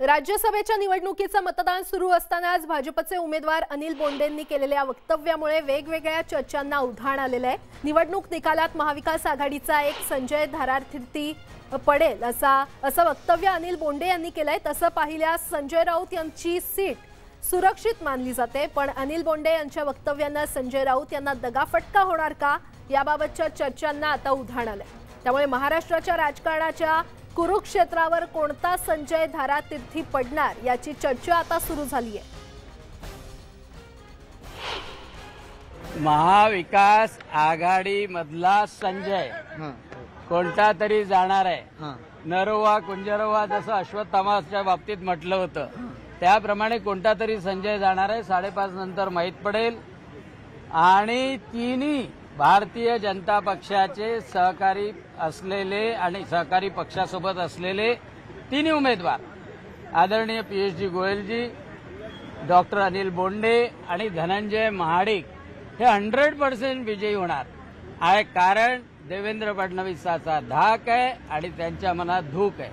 राज्यसभेच्या निवडणुकीचं मतदान सुरू असतानाच भाजपचे उमेदवार अनिल बोंडेंनी केलेल्या वक्तव्यामुळे वेगवेगळ्या चर्चांना उधाण आलेलं आहे। निवडणूक निकालात महाविकास आघाडीचा एक संजय धारार्थी पडेल असं वक्तव्य अनिल बोंडे यांनी केलंय। तसं पाहिल्यास संजय राऊत यांची सीट सुरक्षित मानली जाते, पण अनिल बोंडे यांच्या वक्तव्यानं संजय राऊत यांना दगाफटका होणार का याबाबतच्या चर्चांना आता उधाण आलंय। त्यामुळे महाराष्ट्राच्या राजकारणाच्या कुरुक्षेत्रावर कोणता संजय धारातीर्थी पडणार याची चर्चा आता सुरू झाली आहे। महाविकास आघाडी मधला संजय कोणता तरी जाणार आहे। नरोवा कुंजरोवा जसं अश्वत्थामाच्या बाबतीत म्हटलं होतं त्याप्रमाणे कोणता तरी संजय जाणार आहे। 5:30 नंतर माहीत पडेल। आणि तिन्ही भारतीय जनता पक्षाचे सहकारी असलेले आणि सहकारी पक्षासोबत असलेले तिन्ही उमेदवार आदरणीय पीएचडी गोयलजी, डॉक्टर अनिल बोंडे आणि धनंजय महाडिक हे 100% विजयी होणार आहे। कारण देवेंद्र फडणवीसाचा धाक आहे आणि त्यांच्या मनात धूक आहे।